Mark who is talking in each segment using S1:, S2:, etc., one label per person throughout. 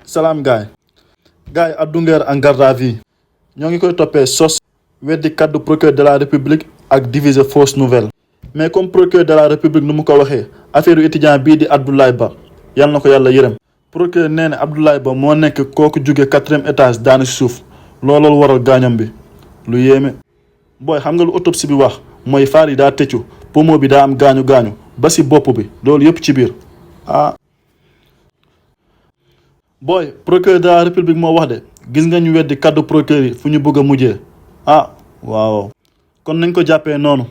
S1: salaam gaay yi Abdou Nguer en garde à vue ñoo ngi koy toppee sos weddi kaddu procureur de la république ak diviser fausse nouvelle mais comme procureur de la république nu mu ko waxee affaire étudiant bii di Abdoulaye Ba yal na ko yàlla yërëm procureur nee na Abdoulaye Ba moo nekk kooku jóge 4e étage daanu si suuf looloo waral gaañam bi lu yéeme booy xam nga lu autopsie bi wax mooy faar yi daa tëccu poumon bi daa am gaañu ba si bopp bi loolu yëpp ci biir booy procureur de la république moo wax de gis nga ñu weddi kaddu procureur yi fu ñu bëgg a mujjee waaw kon nañ ko jàppee noonu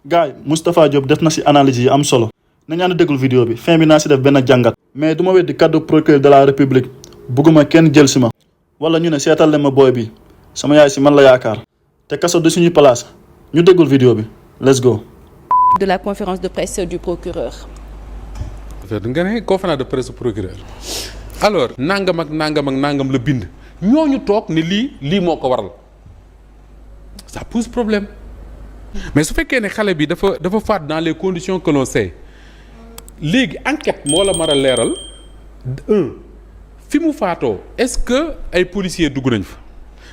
S1: gars yi Moustapha Diop def na si analyse yi am solo nañ ànd déglu vidéo bi fin bi naa si def benn jàngat mais du ma weddi kaddu procureur de la république bugguma kenn jël si ma wala ñu ne seetal le ma booy bi sama yaay si man la yaakaar te kaso de suñu place ñu déggul vidéo bi let's go.
S2: De la conférence de presse du procureur.
S3: nga ne conférence de presse du procureur alors nangam ak nangam la bind ñooñu toog ne lii moo ko waral ça pose problème mais su fekkee ne xale bi dafa faat dans les conditions que l'on sait léegi enquête moo la mar a leeral fi mu faatoo est-ce que ay policiers dugg nañ fa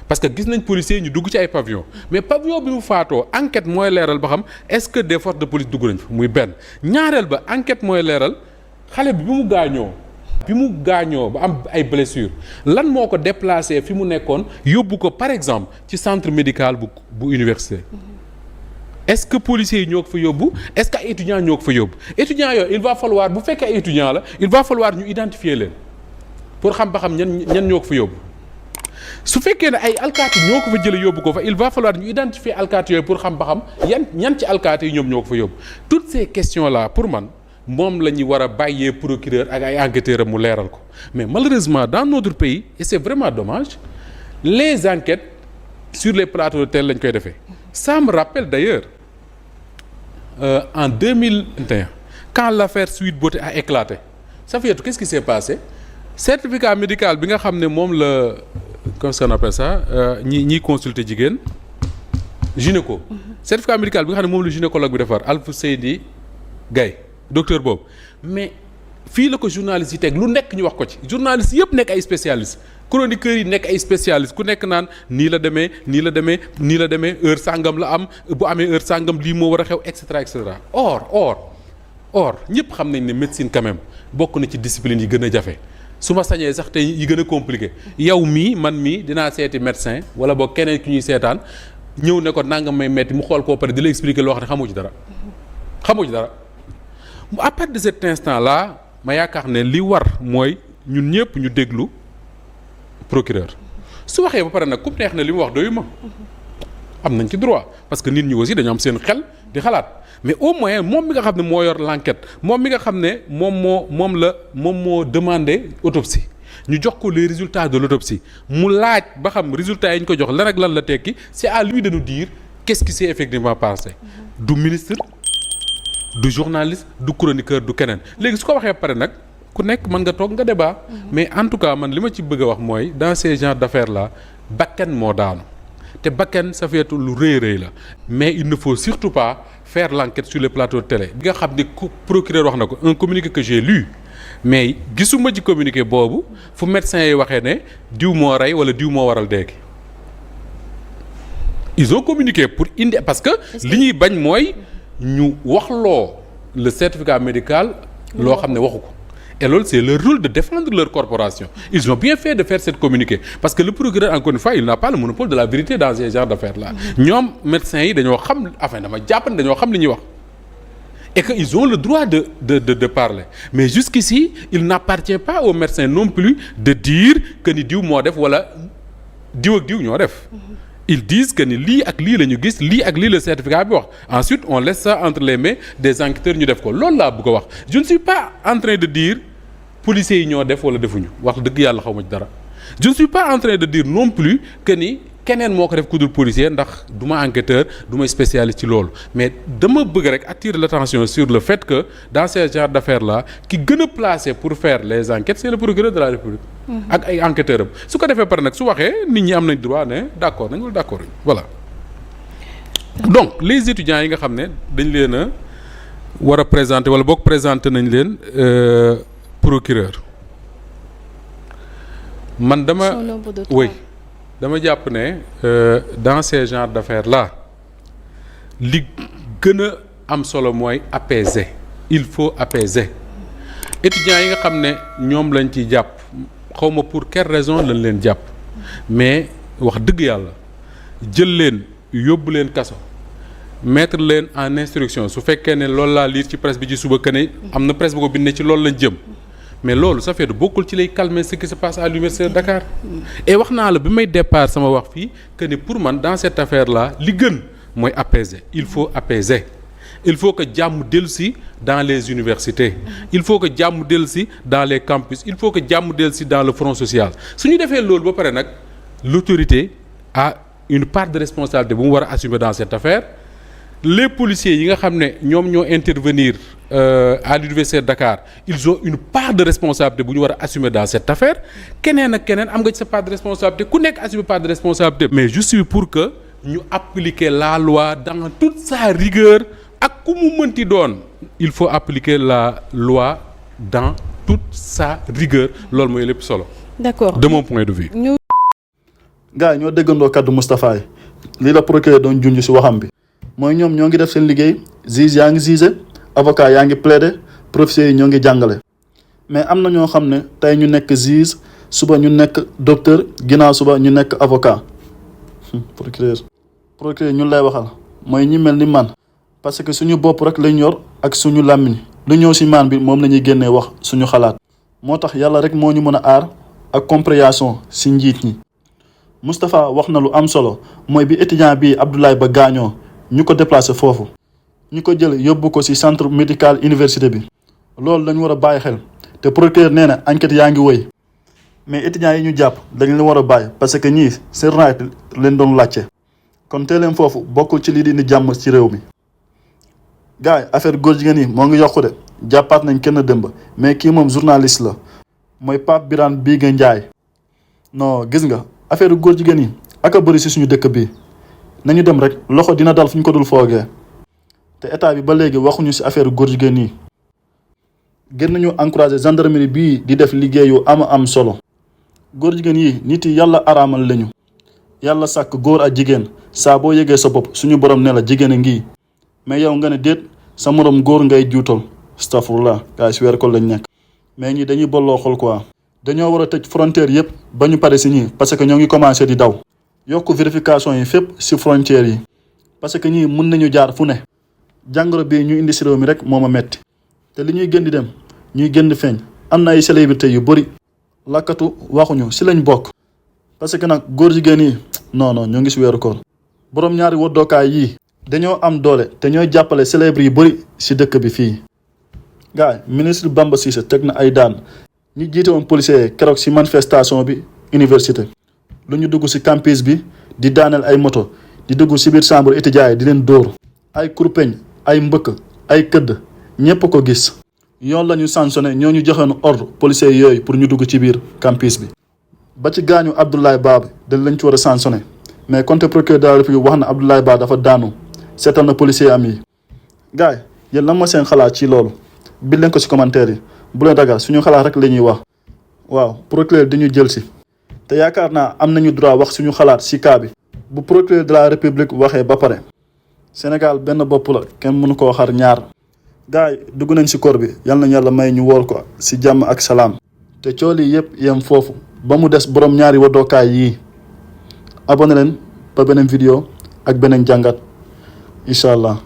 S3: parce que gis nañ policiers ñu dugg ci ay pavillon mais pavillon bi mu faatoo enquête mooy leeral ba xam est-ce que des forces de police dugg nañ fa muy benn ñaareel ba enquête mooy leeral xale bi mu gaañoo ba am ay blessures lan moo ko déplacé fi mu nekkoon yóbbu ko par exemple ci centre médical bu université est-ce que policiers yi ñoo ko fa yóbbu est-ce que ay étudiants ñoo ko fa yóbbu étudiants yooyu il va falloir bu fekkee ay étudiants la il va falloir ñu identifier leen pour xam ba xam ñan ñoo ko fa yóbbu su fekkee ne ay alkaati ñoo ko fa jële yóbbu ko fa il va falloir ñu identifier alkaati yooyu pour xam ba xam ñan ci alkaati yi ñoom ñoo ko fa yóbbu toutes ces questions là pour man moom la ñu war a bàyyee procureur ak ay enquêteurs mu leeral ko mais malheureusement dans notre pays et c'est vraiment dommage les enquêtes sur les plateaux de télé lañ koy defee ça me rappelle d'ailleurs en 2021 quand l'affaire Sweet Beauté a éclaté Safiatou qu'est-ce qui s'est passé certificat médical bi nga xam ne moom la comment on appelle ça ñiy consulter jigéen gynéco certificat médical bi nga xam ne moom la gynécologue bi defar Alfousseyni Gaye docteur boobu mais fii la ko journaliste yi teg lu nekk ñu wax ko ci journaliste yëpp nekk ay spécialistes chroniqueurs yi nekk ay spécialistes ku nekk naan nii la demee heure sàngam la am bu amee heure sàngam lii moo war a xew et cetera or ñëpp xam nañ ne médecine quand même bokk na ci discipline yi gën a jafe su ma sañee sax te yi gën a compliqué yow man mii dinaa seeti médecin wala boog keneen ki ñuy seetaan ñëw ne ko nangam may metti mu xool koo pare di la expliquer loo xam ne xamoo ci dara à partir de cet instant là ma yaakaar ne li war mooy ñun ñëpp ñu déglu procureur su waxee ba pare nag ku neex na li mu wax doyu ma am nañ ci droit parce que nit ñi aussi dañu am seen xel di xalaat mais au moins moom mi nga xam ne moo yor l'enquête moom mi nga xam ne moom moo demandé autopsie ñu jox ko les résultats de l'autopsie mu laaj ba xam résultats yi ñu ko jox lan ak lan la tekki c'est à lui de nous dire qu'est-ce qui s'est effectivement passé du ministre du journaliste du chroniqueur du keneen léegi su ko waxee pare nag ku nekk mën nga toog nga débat mais en tout cas man li ma ci bëgg a wax mooy dans ces genres d'affaires là bakken moo daanu te bakken ça fait lu rëy la mais il ne faut surtout pas faire l'enquête sur les plateaux de télé bi nga xam ni procureur wax na ko un communiqué que j'ai lu mais gisuma ci communiqué boobu fu médecins yi waxee ne diw moo rey wala diw moo waral dee gi ils ont communiqué pour indi parce que li ñuy bañ mooy ñu waxloo le certificat médical loo xam ne waxu ko et loolu c'est leur rôle de défendre leur corporation ils ont bien fait de faire cette communiqué parce que le procureur encore une fois il n'a pas le monopole de la vérité dans ces genres d'affaires là ñoom médecins yi dañoo xam dama jàpp ne dañoo xam li ñuy wax et que ils ont le droit de parler mais jusqu'ici il n'appartient pas aux médecins non plus de dire que ni diw moo def wala diw ak diw ñoo def ils disent que ni lii ak lii la ñu gis lii ak lii la certificat bi wax ensuite on laisse ça entre les mains des enquêteurs ñu def ko loolu laa bëgg a wax je ne suis pas en train de dire policiers yi ñoo def wala defuñu wax dëgg yàlla xaw ma ci dara je ne suis pas en train de dire non plus que ni keneen moo ko def ku dul policier ndax du ma enquêteur du ma spécialiste ci loolu mais dama bëgg rek attirer l'attention sur le fait que dans ces genres d'affaires là ki gën a placé pour faire les enquêtes c'est le procureur de la République ak ay enquêteurs am su ko defee pare nag su waxee nit ñi am nañ droit ne d'accord nañ wala d'accord voilà donc les étudiants yi nga xam ne dañ leen a war a présenter wala boog présenter nañ leen procureur man dama
S2: Son nombre de
S3: oui
S2: temps.
S3: dama jàpp ne dans ces genres d'affaires là li gën a am solo mooy apaiser il faut apaiser étudiants yi nga xam ne ñoom lañ ciy jàpp xawma pour quelle raison lañ leen jàpp mais wax dëgg yàlla jël leen yóbbu leen kaso mettre leen en instruction su fekkee ne loolu laa lire ci presse bi ci suba que ne am na presse bu ko bindee ci loolu lañ jëm mais loolu ça fait bokkul ci lay calmer ce qui se passe à l'université de Dakar et wax naa la bi may départ sama wax fii que ne pour man dans cette affaire là li gën mooy apaiser il faut apaiser il faut que jàmm dellusi dans les universités il faut que jàmm dellusi dans les campus il faut que jàmm dellusi dans le front social su ñu defee loolu ba pare nag l'autorité a une part de responsabilité bu mu war a assumer dans cette affaire les policiers yi nga xam ne ñoom ñoo intervenir à l'université de Dakar ils ont une part de responsabilité bu ñu war a assumer dans cette affaire keneen ak keneen am nga ci sa part de responsabilité ku nekk assumer part de responsabilité mais je suis pour que ñu appliquer la loi dans toute sa rigueur ak ku mu mënti doon il faut appliquer la loi dans toute sa rigueur loolu mooy lépp solo.
S2: D'accord.
S3: De mon point de vue.
S1: gars yi ñoo déggandoo kaddu Moustapha yi lii la procureur doon junj ci waxam bi mooy ñoom ñoo ngi def seen liggéey juge yaa ngi juger avocat yaa ngi plaider professeurs yi ñoo ngi jàngale mais am na ñoo xam ne tey ñu nekk juge suba ñu nekk docteur ginnaaw suba ñu nekk avocat procureur ñun lay waxal mooy ñi mel ni man parce que suñu bopp rek lañ yor ak suñu làmmiñ lu ñëw ci maan bi moom la ñuy génnee wax suñu xalaat moo tax yàlla rek moo ñu mën a aar ak compréhension ci njiit ñi. Moustapha wax na lu am solo mooy bi étudiant bi Abdoulaye Ba gaañoo ñu ko déplacé foofu ñu ko jël yóbbu ko ci centre médical université bi loolu lañu war a bàyyi xel te procureur nee na enquête yaa ngi wëy mais étudiants yi ñu jàpp dañ leen war a bàyyi parce que ñii seen right leen doon laajte kon tee leen foofu bokkul ci lii di indi jàmm ci réew mi. gars yi affaire góor jigéen yi moo ngi yokku de jàppaat nañ kenn dëmb mais kii moom journaliste la mooy Pape Birane Bigue Ndiaye non gis nga affaire góor jigéen yi ak a bëri ci suñu dëkk bi nañu dem rek loxo dina dal fu ñu ko dul foogee te état bi ba léegi waxuñu ci affaire góor jigéen yi gën nañu encourager gendarmerie bii di def liggéeyu am solo góor jigéen yi nit yi yàlla araamal lañu yàlla sàkk góor ak jigéen saa boo yëgee sa bopp suñu borom ne la jigéen a ngi mais yow nga ne déet sa morom góor ngay juutal astafurlah gars yi weer ko lañ nekk mais ñi dañuy bolloo xol quoi dañoo war a tëj frontière yëpp ba ñu pare ci ñii parce que ñoo ngi commencé di daw yokk vérification yi fépp ci frontières yi parce que ñii mën nañu jaar fu ne jàngoro bii ñu indi ci réew mi rek moo ma metti te li ñuy gën di dem ñuy gën di feeñ am na ay célébrité yu bëri lakkatu waxuñu ci lañ bokk parce que nag góor jigéen yi non ñoo ngi ci weeru koor boroom ñaari woddookaay yii dañoo am doole te ñooy jàppale célèbre yu bëri ci dëkk bi fii gars ministre Bamba Cissé teg na ay daan ñi jiite woon policier keroog ci manifestation bi université lu ñu dugg ci campus bi di daaneel ay moto di dugg ci biir chambre étudiants yi di leen dóor ay kurpeñ ay mbëkk ay këdd ñépp ko gis yoon la ñu sanctionné ñoo ñu joxoon ordre policiers yooyu pour ñu dugg ci biir campus bi ba ci gaañu Abdoulaye Ba dañ lañ ci war a sanctionné mais contre procureur de la République wax na Abdoulaye Ba dafa daanu seetal na policier am yi gars yi yéen lan ma seen xalaat ci loolu bind leen ko ci commentaire yi bu leen ragal suñu xalaat rek la ñuy wax waaw procureur di ñu jël ci te yaakaar naa am nañu droit wax suñu xalaat ci cas bi bu procureur de la République waxee ba pare Sénégal benn bopp la kenn mënu koo xar ñaar gars yi dugg nañ ci koor bi yal na yàlla may ñu woor ko ci jàmm ak salaam te cool yi yëpp yem foofu ba mu des borom ñaari waddookaay yii abonné leen ba beneen vidéo ak beneen jàngat incha allah